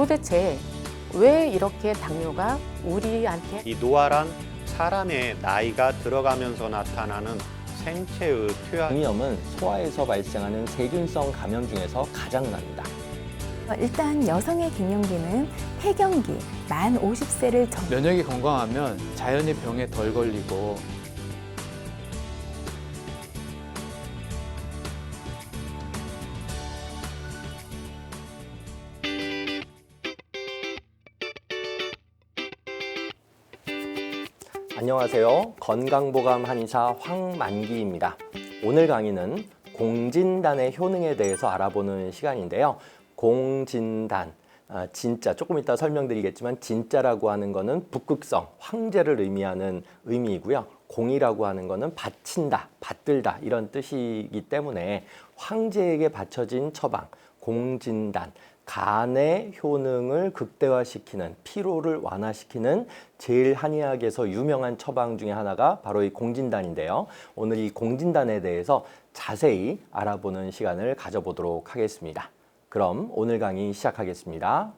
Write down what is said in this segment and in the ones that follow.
도대체 왜 이렇게 당뇨가 우리한테 이 노화란 사람의 나이가 들어가면서 나타나는 생체의 표현. 장염은 소화에서 발생하는 세균성 감염 중에서 가장 납니다. 일단 여성의 갱년기는 폐경기, 만 50세를 면역이 건강하면 자연히 병에 덜 걸리고 안녕하세요. 건강보감 한의사 황만기입니다. 오늘 강의는 공진단의 효능에 대해서 알아보는 시간인데요. 공진단, 진짜 조금 이따 설명드리겠지만 진짜라고 하는 거는 북극성, 황제를 의미하는 의미이고요. 공이라고 하는 거는 바친다, 받들다 이런 뜻이기 때문에 황제에게 바쳐진 처방, 공진단, 간의 효능을 극대화시키는, 피로를 완화시키는 제일 한의학에서 유명한 처방 중에 하나가 바로 이 공진단인데요. 오늘 이 공진단에 대해서 자세히 알아보는 시간을 가져보도록 하겠습니다. 그럼 오늘 강의 시작하겠습니다.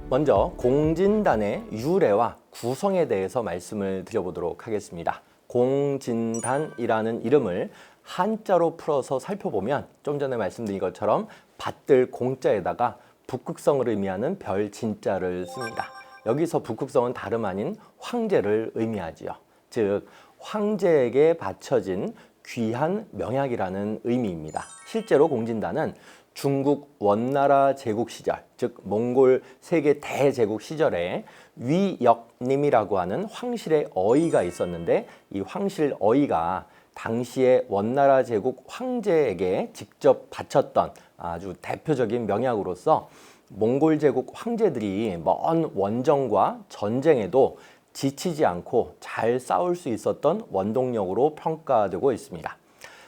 먼저 공진단의 유래와 구성에 대해서 말씀을 드려보도록 하겠습니다. 공진단이라는 이름을 한자로 풀어서 살펴보면 좀 전에 말씀드린 것처럼 받들 공자에다가 북극성을 의미하는 별 진자를 씁니다. 여기서 북극성은 다름 아닌 황제를 의미하지요. 즉 황제에게 바쳐진 귀한 명약이라는 의미입니다. 실제로 공진단은 중국 원나라 제국 시절, 즉 몽골 세계 대제국 시절에 위역님이라고 하는 황실의 어이가 있었는데 이 황실 어이가 당시에 원나라 제국 황제에게 직접 바쳤던 아주 대표적인 명약으로서 몽골 제국 황제들이 먼 원정과 전쟁에도 지치지 않고 잘 싸울 수 있었던 원동력으로 평가되고 있습니다.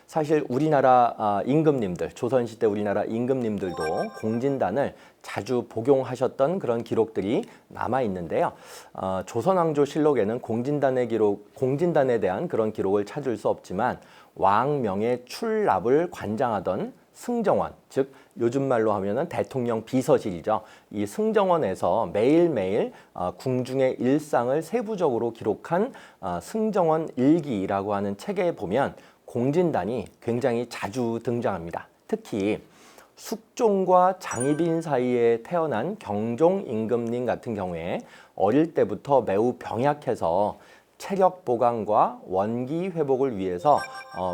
사실 우리나라 임금님들, 조선시대 우리나라 임금님들도 공진단을 자주 복용하셨던 그런 기록들이 남아 있는데요. 조선왕조실록에는 공진단에 대한 그런 기록을 찾을 수 없지만 왕명의 출납을 관장하던 승정원, 즉 요즘 말로 하면은 대통령 비서실이죠. 이 승정원에서 매일매일 궁중의 일상을 세부적으로 기록한 승정원 일기라고 하는 책에 보면 공진단이 굉장히 자주 등장합니다. 특히 숙종과 장희빈 사이에 태어난 경종 임금님 같은 경우에 어릴 때부터 매우 병약해서 체력 보강과 원기 회복을 위해서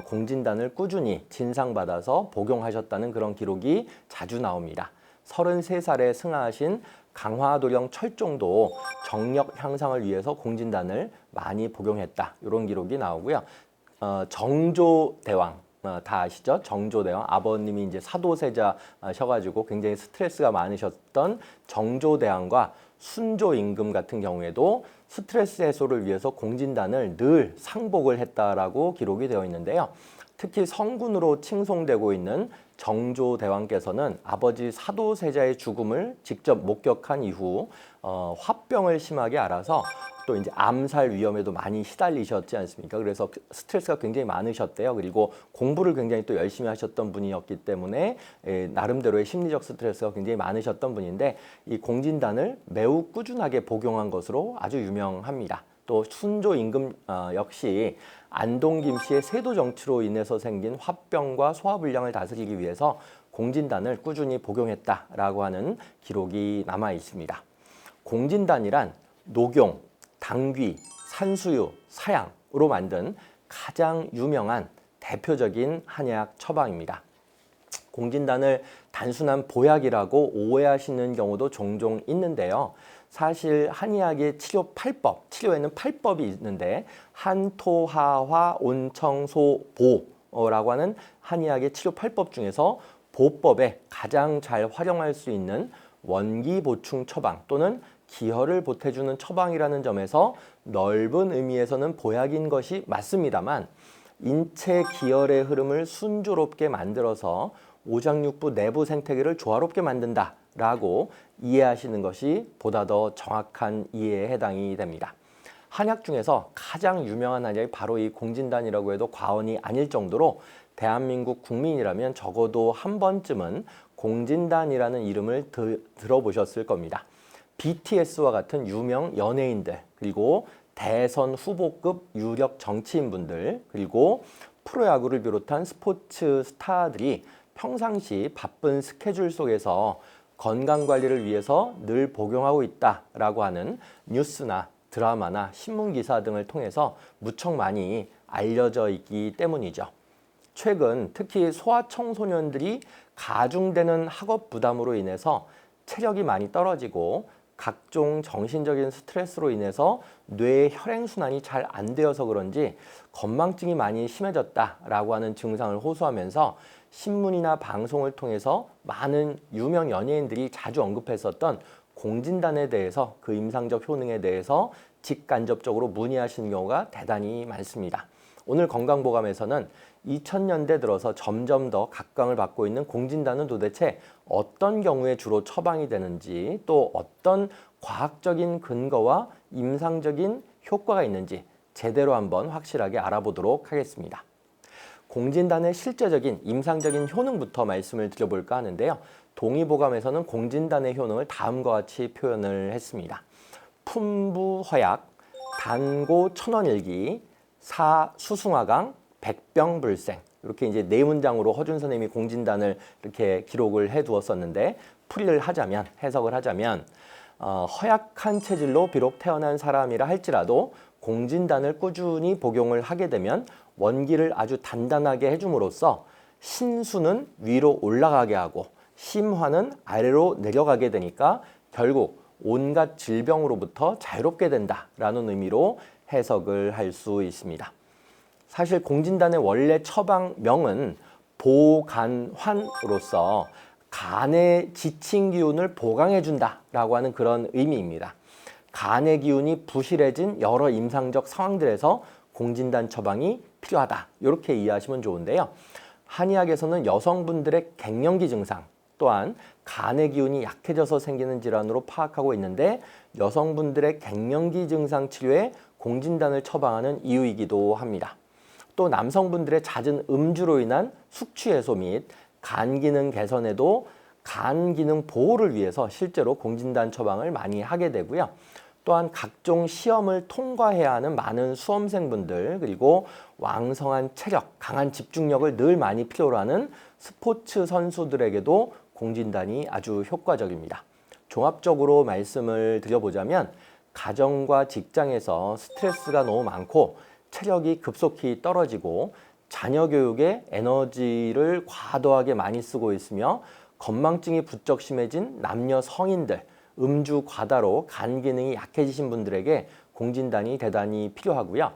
공진단을 꾸준히 진상받아서 복용하셨다는 그런 기록이 자주 나옵니다. 33살에 승하하신 강화도령 철종도 정력 향상을 위해서 공진단을 많이 복용했다. 이런 기록이 나오고요. 정조대왕 다 아시죠? 정조대왕 아버님이 이제 사도세자셔가지고 굉장히 스트레스가 많으셨던 정조대왕과 순조 임금 같은 경우에도 스트레스 해소를 위해서 공진단을 늘 상복을 했다라고 기록이 되어 있는데요. 특히 성군으로 칭송되고 있는 정조대왕께서는 아버지 사도세자의 죽음을 직접 목격한 이후 화병을 심하게 앓아서 또 이제 암살 위험에도 많이 시달리셨지 않습니까? 그래서 스트레스가 굉장히 많으셨대요. 그리고 공부를 굉장히 또 열심히 하셨던 분이었기 때문에 나름대로의 심리적 스트레스가 굉장히 많으셨던 분인데 이 공진단을 매우 꾸준하게 복용한 것으로 아주 유명합니다. 또 순조 임금 역시 안동 김씨의 세도 정치로 인해서 생긴 화병과 소화불량을 다스리기 위해서 공진단을 꾸준히 복용했다라고 하는 기록이 남아 있습니다. 공진단이란 녹용, 당귀, 산수유, 사양으로 만든 가장 유명한 대표적인 한약 처방입니다. 공진단을 단순한 보약이라고 오해하시는 경우도 종종 있는데요. 사실 한의학의 치료 8법, 치료에는 8법이 있는데 한토하화 온청소보라고 하는 한의학의 치료 8법 중에서 보법에 가장 잘 활용할 수 있는 원기 보충 처방 또는 기혈을 보태주는 처방이라는 점에서 넓은 의미에서는 보약인 것이 맞습니다만 인체 기혈의 흐름을 순조롭게 만들어서 오장육부 내부 생태계를 조화롭게 만든다라고 이해하시는 것이 보다 더 정확한 이해에 해당이 됩니다. 한약 중에서 가장 유명한 한약이 바로 이 공진단이라고 해도 과언이 아닐 정도로 대한민국 국민이라면 적어도 한 번쯤은 공진단이라는 이름을 들어보셨을 겁니다. BTS와 같은 유명 연예인들, 그리고 대선 후보급 유력 정치인분들, 그리고 프로야구를 비롯한 스포츠 스타들이 평상시 바쁜 스케줄 속에서 건강관리를 위해서 늘 복용하고 있다라고 하는 뉴스나 드라마나 신문기사 등을 통해서 무척 많이 알려져 있기 때문이죠. 최근 특히 소아청소년들이 가중되는 학업 부담으로 인해서 체력이 많이 떨어지고 각종 정신적인 스트레스로 인해서 뇌의 혈행순환이 잘 안 되어서 그런지 건망증이 많이 심해졌다라고 하는 증상을 호소하면서 신문이나 방송을 통해서 많은 유명 연예인들이 자주 언급했었던 공진단에 대해서 그 임상적 효능에 대해서 직간접적으로 문의하시는 경우가 대단히 많습니다. 오늘 건강보감에서는 2000년대 들어서 점점 더 각광을 받고 있는 공진단은 도대체 어떤 경우에 주로 처방이 되는지, 또 어떤 과학적인 근거와 임상적인 효과가 있는지 제대로 한번 확실하게 알아보도록 하겠습니다. 공진단의 실제적인 임상적인 효능부터 말씀을 드려볼까 하는데요. 동의보감에서는 공진단의 효능을 다음과 같이 표현을 했습니다. 품부허약, 단고 천원일기, 사수승화강, 백병불생, 이렇게 이제 네 문장으로 허준 선생님이 공진단을 이렇게 기록을 해두었었는데, 풀이를 하자면, 해석을 하자면 허약한 체질로 비록 태어난 사람이라 할지라도 공진단을 꾸준히 복용을 하게 되면 원기를 아주 단단하게 해줌으로써 신수는 위로 올라가게 하고 심화는 아래로 내려가게 되니까 결국 온갖 질병으로부터 자유롭게 된다라는 의미로 해석을 할 수 있습니다. 사실 공진단의 원래 처방명은 보간환으로서 간의 지친 기운을 보강해 준다라고 하는 그런 의미입니다. 간의 기운이 부실해진 여러 임상적 상황들에서 공진단 처방이 필요하다, 이렇게 이해하시면 좋은데요. 한의학에서는 여성분들의 갱년기 증상 또한 간의 기운이 약해져서 생기는 질환으로 파악하고 있는데, 여성분들의 갱년기 증상 치료에 공진단을 처방하는 이유이기도 합니다. 또 남성분들의 잦은 음주로 인한 숙취 해소 및 간 기능 개선에도 간 기능 보호를 위해서 실제로 공진단 처방을 많이 하게 되고요. 또한 각종 시험을 통과해야 하는 많은 수험생분들, 그리고 왕성한 체력, 강한 집중력을 늘 많이 필요로 하는 스포츠 선수들에게도 공진단이 아주 효과적입니다. 종합적으로 말씀을 드려보자면 가정과 직장에서 스트레스가 너무 많고 체력이 급속히 떨어지고 자녀 교육에 에너지를 과도하게 많이 쓰고 있으며 건망증이 부쩍 심해진 남녀 성인들, 음주 과다로 간 기능이 약해지신 분들에게 공진단이 대단히 필요하고요.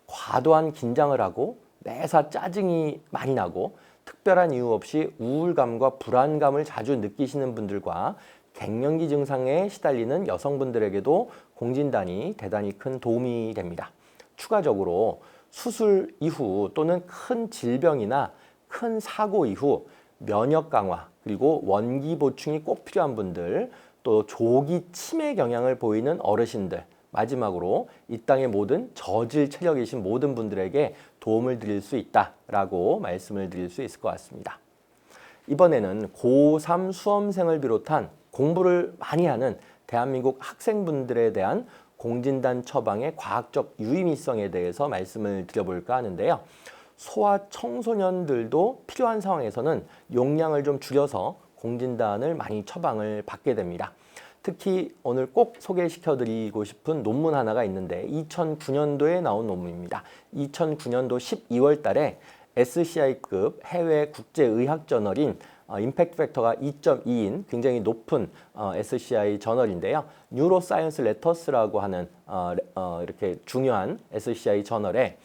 과도한 긴장을 하고 매사 짜증이 많이 나고 특별한 이유 없이 우울감과 불안감을 자주 느끼시는 분들과 갱년기 증상에 시달리는 여성분들에게도 공진단이 대단히 큰 도움이 됩니다. 추가적으로 수술 이후 또는 큰 질병이나 큰 사고 이후 면역 강화, 그리고 원기 보충이 꼭 필요한 분들, 또 조기 치매 경향을 보이는 어르신들, 마지막으로 이 땅의 모든 저질 체력이신 모든 분들에게 도움을 드릴 수 있다라고 말씀을 드릴 수 있을 것 같습니다. 이번에는 고3 수험생을 비롯한 공부를 많이 하는 대한민국 학생분들에 대한 공진단 처방의 과학적 유의미성에 대해서 말씀을 드려볼까 하는데요. 소아 청소년들도 필요한 상황에서는 용량을 좀 줄여서 공진단을 많이 처방을 받게 됩니다. 특히 오늘 꼭 소개시켜드리고 싶은 논문 하나가 있는데 2009년도에 나온 논문입니다. 2009년도 12월 달에 SCI급 해외 국제의학 저널인 임팩트 팩터가 2.2인 굉장히 높은 SCI 저널인데요. 뉴로사이언스 레터스라고 하는 이렇게 중요한 SCI 저널에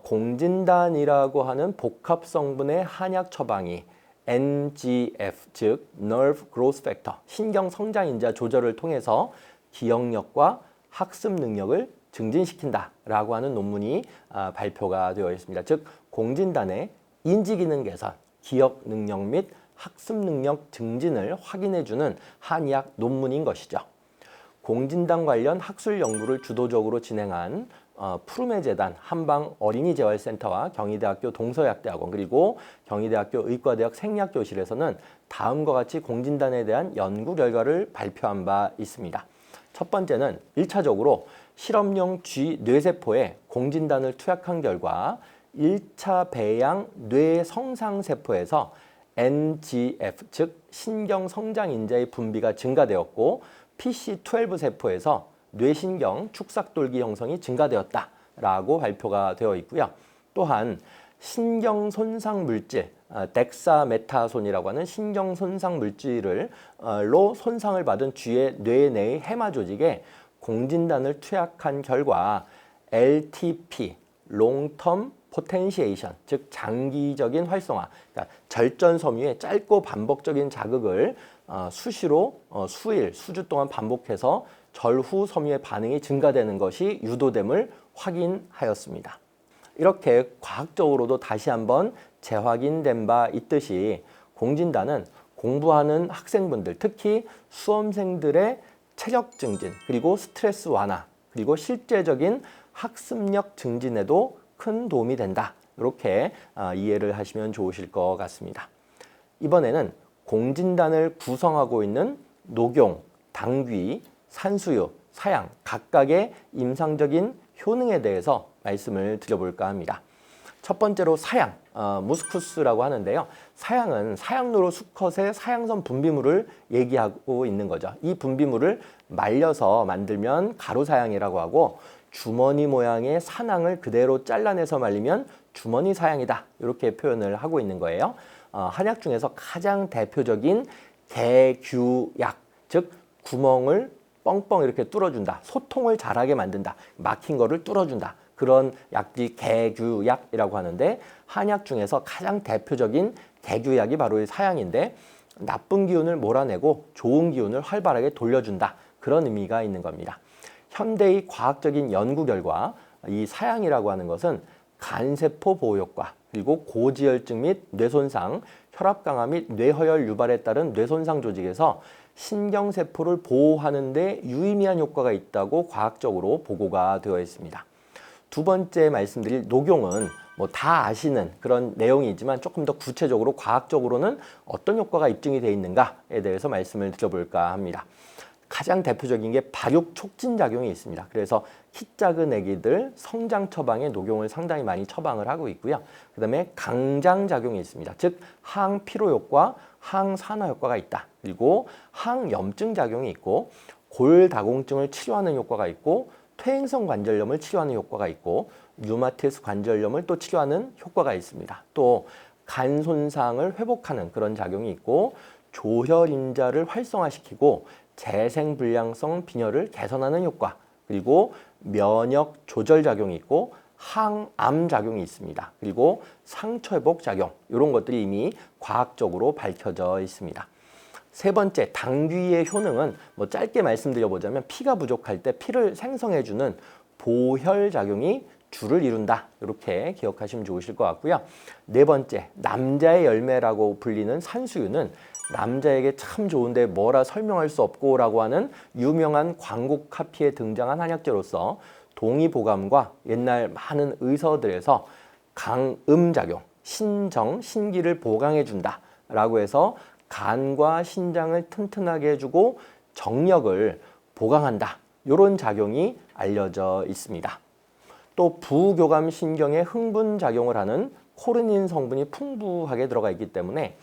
공진단이라고 하는 복합 성분의 한약 처방이 NGF, 즉 Nerve Growth Factor, 신경 성장 인자 조절을 통해서 기억력과 학습 능력을 증진시킨다라고 하는 논문이 발표가 되어 있습니다. 즉 공진단의 인지기능 개선, 기억 능력 및 학습 능력 증진을 확인해주는 한의학 논문인 것이죠. 공진단 관련 학술 연구를 주도적으로 진행한 푸르메 재단 한방 어린이재활센터와 경희대학교 동서의학대학원 그리고 경희대학교 의과대학 생리학교실에서는 다음과 같이 공진단에 대한 연구 결과를 발표한 바 있습니다. 첫 번째는 1차적으로 실험용 쥐 뇌세포에 공진단을 투약한 결과 1차 배양 뇌성상세포에서 NGF, 즉 신경성장인자의 분비가 증가되었고 PC12 세포에서 뇌신경 축삭돌기 형성이 증가되었다라고 발표가 되어 있고요. 또한 신경손상 물질, 덱사메타손이라고 하는 신경손상 물질로 손상을 받은 쥐의 뇌 내의 해마 조직에 공진단을 투약한 결과 LTP, 롱텀 포텐시에이션, 즉 장기적인 활성화, 그러니까 절전 섬유의 짧고 반복적인 자극을 수시로 수일, 수주 동안 반복해서 절후 섬유의 반응이 증가되는 것이 유도됨을 확인하였습니다. 이렇게 과학적으로도 다시 한번 재확인된 바 있듯이 공진단은 공부하는 학생분들, 특히 수험생들의 체력 증진, 그리고 스트레스 완화, 그리고 실제적인 학습력 증진에도 큰 도움이 된다. 이렇게 이해를 하시면 좋으실 것 같습니다. 이번에는 공진단을 구성하고 있는 녹용, 당귀, 산수유, 사양 각각의 임상적인 효능에 대해서 말씀을 드려볼까 합니다. 첫 번째로 사양, 무스쿠스라고 하는데요. 사양은 사양로로 수컷의 사양선 분비물을 얘기하고 있는 거죠. 이 분비물을 말려서 만들면 가루사양이라고 하고 주머니 모양의 산항을 그대로 잘라내서 말리면 주머니 사양이다. 이렇게 표현을 하고 있는 거예요. 한약 중에서 가장 대표적인 개규약, 즉 구멍을 뻥뻥 이렇게 뚫어준다. 소통을 잘하게 만든다. 막힌 거를 뚫어준다. 그런 약이 개규약이라고 하는데 한약 중에서 가장 대표적인 개규약이 바로 이 사양인데 나쁜 기운을 몰아내고 좋은 기운을 활발하게 돌려준다. 그런 의미가 있는 겁니다. 현대의 과학적인 연구 결과 이 사양이라고 하는 것은 간세포 보호 효과, 그리고 고지혈증 및 뇌손상, 혈압 강화 및 뇌허혈 유발에 따른 뇌손상 조직에서 신경세포를 보호하는 데 유의미한 효과가 있다고 과학적으로 보고가 되어 있습니다. 두 번째 말씀드릴 녹용은 뭐 다 아시는 그런 내용이지만 조금 더 구체적으로 과학적으로는 어떤 효과가 입증이 되어 있는가에 대해서 말씀을 드려볼까 합니다. 가장 대표적인 게 발육 촉진 작용이 있습니다. 그래서 키 작은 아기들 성장 처방에 녹용을 상당히 많이 처방을 하고 있고요. 그 다음에 강장 작용이 있습니다. 즉 항피로 효과, 항산화 효과가 있다. 그리고 항염증 작용이 있고 골다공증을 치료하는 효과가 있고 퇴행성 관절염을 치료하는 효과가 있고 류마티스 관절염을 또 치료하는 효과가 있습니다. 또 간 손상을 회복하는 그런 작용이 있고 조혈인자를 활성화시키고 재생불량성 빈혈을 개선하는 효과, 그리고 면역 조절 작용이 있고 항암 작용이 있습니다. 그리고 상처 회복 작용, 이런 것들이 이미 과학적으로 밝혀져 있습니다. 세 번째, 당귀의 효능은 뭐 짧게 말씀드려보자면 피가 부족할 때 피를 생성해주는 보혈 작용이 주를 이룬다. 이렇게 기억하시면 좋으실 것 같고요. 네 번째, 남자의 열매라고 불리는 산수유는 남자에게 참 좋은데 뭐라 설명할 수 없고 라고 하는 유명한 광고 카피에 등장한 한약재로서 동의보감과 옛날 많은 의서들에서 강음작용, 신정, 신기를 보강해준다 라고 해서 간과 신장을 튼튼하게 해주고 정력을 보강한다. 이런 작용이 알려져 있습니다. 또 부교감 신경에 흥분 작용을 하는 코르닌 성분이 풍부하게 들어가 있기 때문에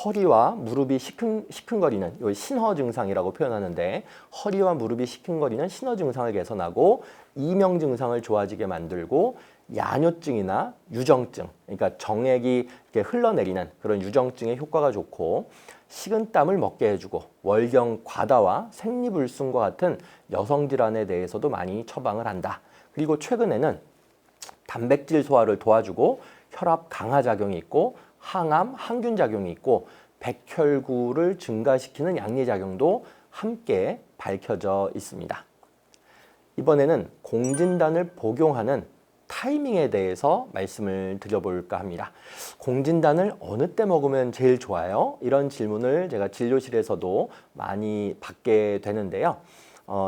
허리와 무릎이 시큰거리는 이 신허 증상이라고 표현하는데 허리와 무릎이 시큰거리는 신허 증상을 개선하고 이명 증상을 좋아지게 만들고 야뇨증이나 유정증, 그러니까 정액이 이렇게 흘러내리는 그런 유정증에 효과가 좋고 식은땀을 먹게 해주고 월경 과다와 생리불순과 같은 여성 질환에 대해서도 많이 처방을 한다. 그리고 최근에는 단백질 소화를 도와주고 혈압 강화 작용이 있고 항암, 항균 작용이 있고 백혈구를 증가시키는 양리 작용도 함께 밝혀져 있습니다. 이번에는 공진단을 복용하는 타이밍에 대해서 말씀을 드려볼까 합니다. 공진단을 어느 때 먹으면 제일 좋아요? 이런 질문을 제가 진료실에서도 많이 받게 되는데요.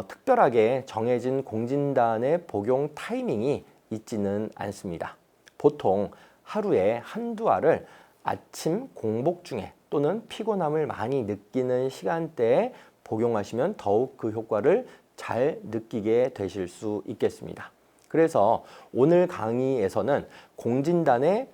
특별하게 정해진 공진단의 복용 타이밍이 있지는 않습니다. 보통 하루에 한두 알을 아침 공복 중에 또는 피곤함을 많이 느끼는 시간대에 복용하시면 더욱 그 효과를 잘 느끼게 되실 수 있겠습니다. 그래서 오늘 강의에서는 공진단의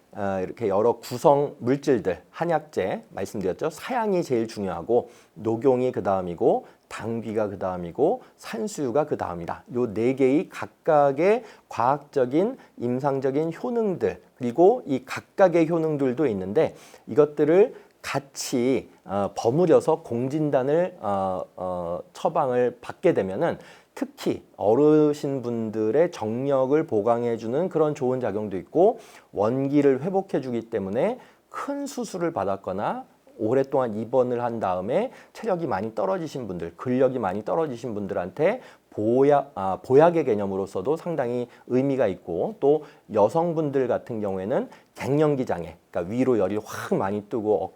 이렇게 여러 구성 물질들, 한약재 말씀드렸죠. 사양이 제일 중요하고 녹용이 그 다음이고 당귀가 그 다음이고 산수유가 그 다음이다. 요 네 개의 각각의 과학적인 임상적인 효능들 그리고 이 각각의 효능들도 있는데 이것들을 같이 버무려서 공진단을 처방을 받게 되면은 특히 어르신분들의 정력을 보강해주는 그런 좋은 작용도 있고 원기를 회복해주기 때문에 큰 수술을 받았거나 오랫동안 입원을 한 다음에 체력이 많이 떨어지신 분들, 근력이 많이 떨어지신 분들한테 보약의 개념으로서도 상당히 의미가 있고 또 여성분들 같은 경우에는 갱년기 장애, 그러니까 위로 열이 확 많이 뜨고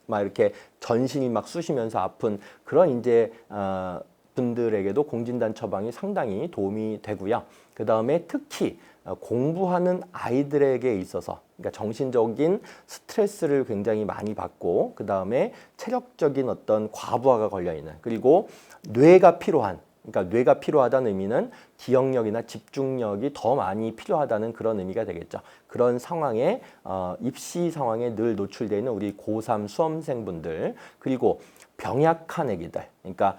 막 이렇게 전신이 막 쑤시면서 아픈 그런 이제 분들에게도 공진단 처방이 상당히 도움이 되고요. 그 다음에 특히 공부하는 아이들에게 있어서 그러니까 정신적인 스트레스를 굉장히 많이 받고 그 다음에 체력적인 어떤 과부하가 걸려 있는 그리고 뇌가 필요한 그러니까 뇌가 필요하다는 의미는 기억력이나 집중력이 더 많이 필요하다는 그런 의미가 되겠죠. 그런 상황에 입시 상황에 늘 노출되어 있는 우리 고3 수험생분들 그리고 병약한 애기들 그러니까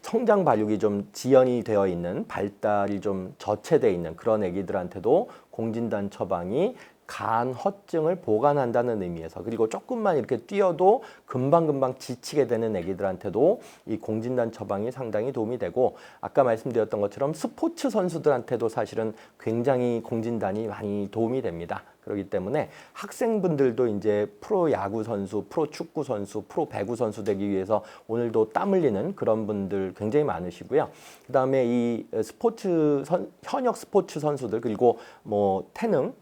성장 발육이 좀 지연이 되어 있는 발달이 좀 저체되어 있는 그런 애기들한테도 공진단 처방이 간 허증을 보완한다는 의미에서 그리고 조금만 이렇게 뛰어도 금방금방 지치게 되는 애기들한테도 이 공진단 처방이 상당히 도움이 되고 아까 말씀드렸던 것처럼 스포츠 선수들한테도 사실은 굉장히 공진단이 많이 도움이 됩니다. 그렇기 때문에 학생분들도 이제 프로 야구 선수, 프로 축구 선수, 프로 배구 선수 되기 위해서 오늘도 땀 흘리는 그런 분들 굉장히 많으시고요. 그다음에 이 현역 스포츠 선수들 그리고 뭐 태능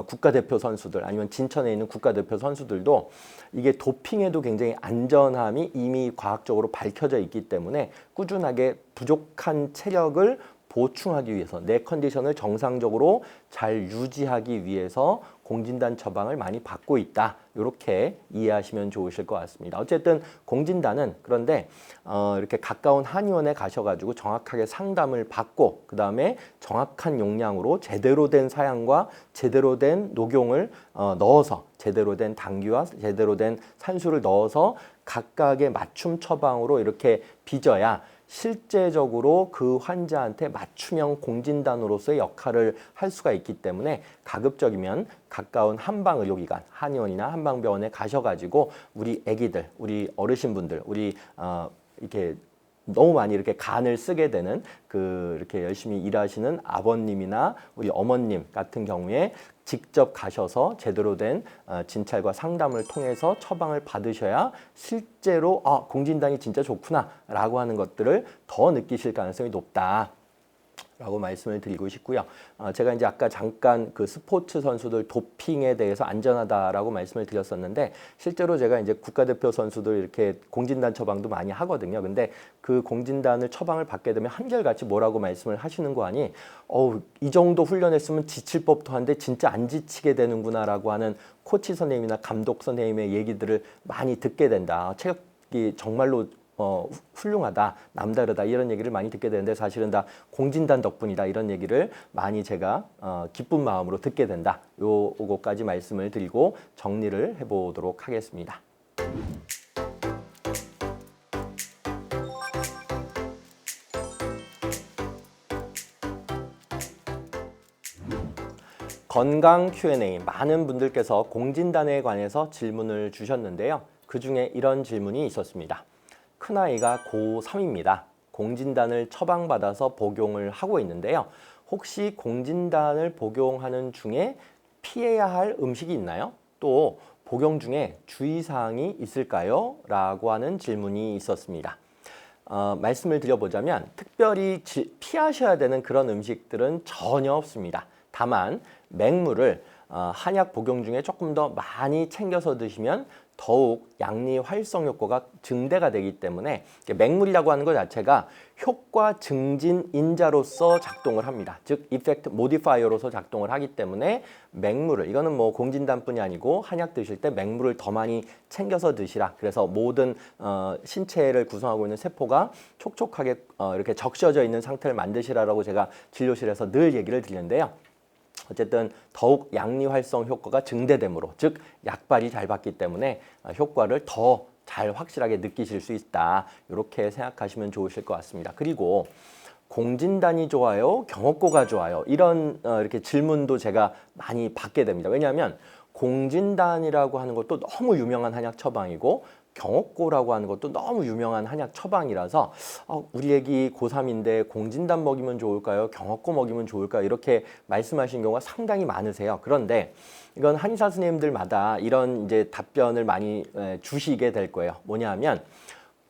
국가대표 선수들 아니면 진천에 있는 국가대표 선수들도 이게 도핑에도 굉장히 안전함이 이미 과학적으로 밝혀져 있기 때문에 꾸준하게 부족한 체력을 보충하기 위해서 내 컨디션을 정상적으로 잘 유지하기 위해서 공진단 처방을 많이 받고 있다. 이렇게 이해하시면 좋으실 것 같습니다. 어쨌든 공진단은 그런데 이렇게 가까운 한의원에 가셔가지고 정확하게 상담을 받고 그 다음에 정확한 용량으로 제대로 된 사양과 제대로 된 녹용을 넣어서 제대로 된 당귀와 제대로 된 산수를 넣어서 각각의 맞춤 처방으로 이렇게 빚어야 실제적으로 그 환자한테 맞춤형 공진단으로서의 역할을 할 수가 있기 때문에 가급적이면 가까운 한방의료기관, 한의원이나 한방병원에 가셔가지고 우리 애기들, 우리 어르신분들, 우리 이렇게 너무 많이 이렇게 간을 쓰게 되는 이렇게 열심히 일하시는 아버님이나 우리 어머님 같은 경우에 직접 가셔서 제대로 된 진찰과 상담을 통해서 처방을 받으셔야 실제로 공진단이 진짜 좋구나 라고 하는 것들을 더 느끼실 가능성이 높다. 라고 말씀을 드리고 싶고요. 제가 이제 아까 잠깐 그 스포츠 선수들 도핑에 대해서 안전하다라고 말씀을 드렸었는데 실제로 제가 이제 국가대표 선수들 이렇게 공진단 처방도 많이 하거든요. 근데 그 공진단을 처방을 받게 되면 한결같이 뭐라고 말씀을 하시는 거 아니? 이 정도 훈련했으면 지칠 법도 한데 진짜 안 지치게 되는구나라고 하는 코치 선생님이나 감독 선생님의 얘기들을 많이 듣게 된다. 체력이 정말로 훌륭하다, 남다르다 이런 얘기를 많이 듣게 되는데 사실은 다 공진단 덕분이다 이런 얘기를 많이 제가 기쁜 마음으로 듣게 된다. 요거까지 말씀을 드리고 정리를 해보도록 하겠습니다. 건강 Q&A 많은 분들께서 공진단에 관해서 질문을 주셨는데요. 그중에 이런 질문이 있었습니다. 큰아이가 고3입니다. 공진단을 처방받아서 복용을 하고 있는데요. 혹시 공진단을 복용하는 중에 피해야 할 음식이 있나요? 또 복용 중에 주의사항이 있을까요? 라고 하는 질문이 있었습니다. 말씀을 드려보자면 특별히 피하셔야 되는 그런 음식들은 전혀 없습니다. 다만 맹물을 한약 복용 중에 조금 더 많이 챙겨서 드시면 더욱 양리 활성 효과가 증대가 되기 때문에 맹물이라고 하는 것 자체가 효과 증진 인자로서 작동을 합니다. 즉 이펙트 모디파이어로서 작동을 하기 때문에 맹물을, 이거는 뭐 공진단뿐이 아니고 한약 드실 때 맹물을 더 많이 챙겨서 드시라. 그래서 모든 신체를 구성하고 있는 세포가 촉촉하게 이렇게 적셔져 있는 상태를 만드시라라고 제가 진료실에서 늘 얘기를 드리는데요. 어쨌든 더욱 양리 활성 효과가 증대되므로, 즉 약발이 잘 받기 때문에 효과를 더 잘 확실하게 느끼실 수 있다. 이렇게 생각하시면 좋으실 것 같습니다. 그리고 공진단이 좋아요? 경옥고가 좋아요? 이런 이렇게 질문도 제가 많이 받게 됩니다. 왜냐하면 공진단이라고 하는 것도 너무 유명한 한약 처방이고 경옥고라고 하는 것도 너무 유명한 한약 처방이라서 우리 애기 고3인데 공진단 먹이면 좋을까요? 경옥고 먹이면 좋을까요? 이렇게 말씀하시는 경우가 상당히 많으세요. 그런데 이건 한의사 선생님들마다 이런 이제 답변을 많이 주시게 될 거예요. 뭐냐 하면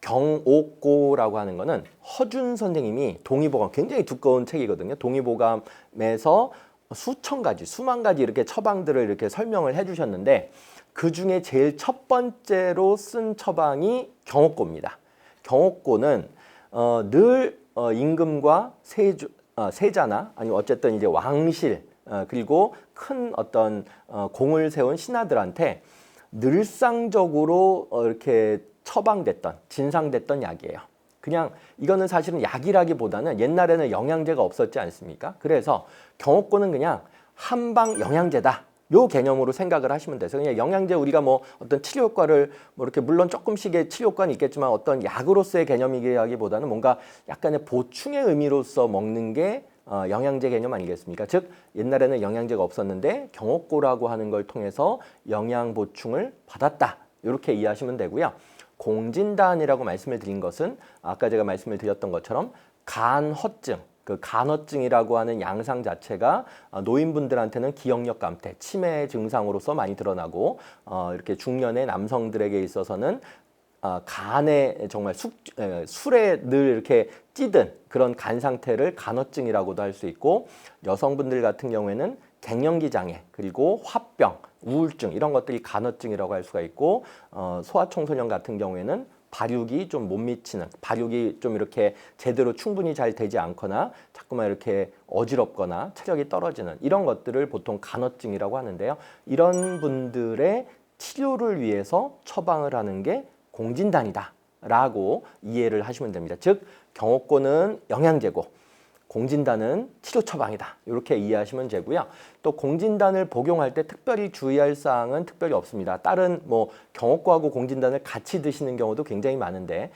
경옥고라고 하는 거는 허준 선생님이 동의보감, 굉장히 두꺼운 책이거든요. 동의보감에서 수천 가지, 수만 가지 이렇게 처방들을 이렇게 설명을 해주셨는데 그 중에 제일 첫 번째로 쓴 처방이 경옥고입니다. 경옥고는 늘 임금과 세자나 아니면 어쨌든 이제 왕실 그리고 큰 어떤 공을 세운 신하들한테 늘상적으로 이렇게 처방됐던, 진상됐던 약이에요. 그냥 이거는 사실은 약이라기보다는 옛날에는 영양제가 없었지 않습니까? 그래서 경옥고는 그냥 한방 영양제다. 요 개념으로 생각을 하시면 돼서 그냥 영양제, 우리가 뭐 어떤 치료 효과를 뭐 이렇게 물론 조금씩의 치료 효과는 있겠지만 어떤 약으로서의 개념이기보다는 뭔가 약간의 보충의 의미로서 먹는 게 영양제 개념 아니겠습니까? 즉 옛날에는 영양제가 없었는데 경옥고라고 하는 걸 통해서 영양 보충을 받았다. 이렇게 이해하시면 되고요. 공진단이라고 말씀을 드린 것은 아까 제가 말씀을 드렸던 것처럼 간허증, 그 간허증이라고 하는 양상 자체가 노인분들한테는 기억력 감퇴, 치매 증상으로서 많이 드러나고 이렇게 중년의 남성들에게 있어서는 간에 정말 술에 늘 이렇게 찌든 그런 간 상태를 간허증이라고도 할 수 있고, 여성분들 같은 경우에는 갱년기 장애, 그리고 화병, 우울증 이런 것들이 간허증이라고 할 수가 있고, 소아청소년 같은 경우에는 발육이 좀 못 미치는, 발육이 좀 이렇게 제대로 충분히 잘 되지 않거나 자꾸만 이렇게 어지럽거나 체력이 떨어지는 이런 것들을 보통 간허증이라고 하는데요. 이런 분들의 치료를 위해서 처방을 하는 게 공진단이다 라고 이해를 하시면 됩니다. 즉 경옥고는 영양제고 공진단은 치료 처방이다. 이렇게 이해하시면 되고요. 또 공진단을 복용할 때 특별히 주의할 사항은 특별히 없습니다. 다른 뭐 경옥고하고 공진단을 같이 드시는 경우도 굉장히 많은데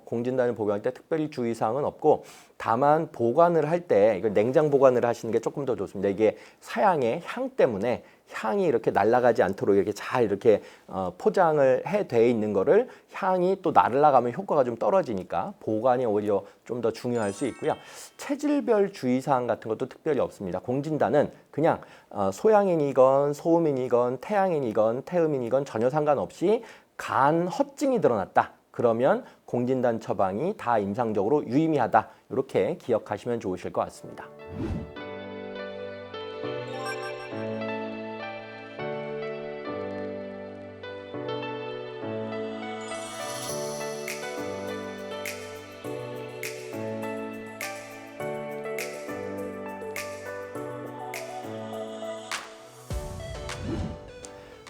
공진단을 복용할 때 특별히 주의 사항은 없고, 다만 보관을 할 때 이걸 냉장 보관을 하시는 게 조금 더 좋습니다. 이게 사양의 향 때문에 향이 이렇게 날아가지 않도록 이렇게 잘 이렇게 포장을 돼 있는 거를 향이 또 날아가면 효과가 좀 떨어지니까 보관이 오히려 좀 더 중요할 수 있고요. 체질별 주의사항 같은 것도 특별히 없습니다. 공진단은 그냥 소양인이건 소음인이건 태양인이건 태음인이건 전혀 상관없이 간 허증이 드러났다. 그러면 공진단 처방이 다 임상적으로 유의미하다. 이렇게 기억하시면 좋으실 것 같습니다.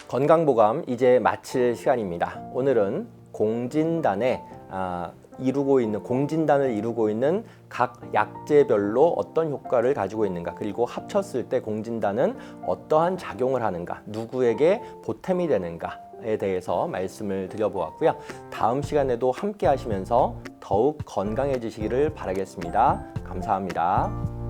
건강보감 이제 마칠 시간입니다. 오늘은 공진단의 공진단을 이루고 있는 각 약제별로 어떤 효과를 가지고 있는가, 그리고 합쳤을 때 공진단은 어떠한 작용을 하는가, 누구에게 보탬이 되는가에 대해서 말씀을 드려보았고요. 다음 시간에도 함께 하시면서 더욱 건강해지시기를 바라겠습니다. 감사합니다.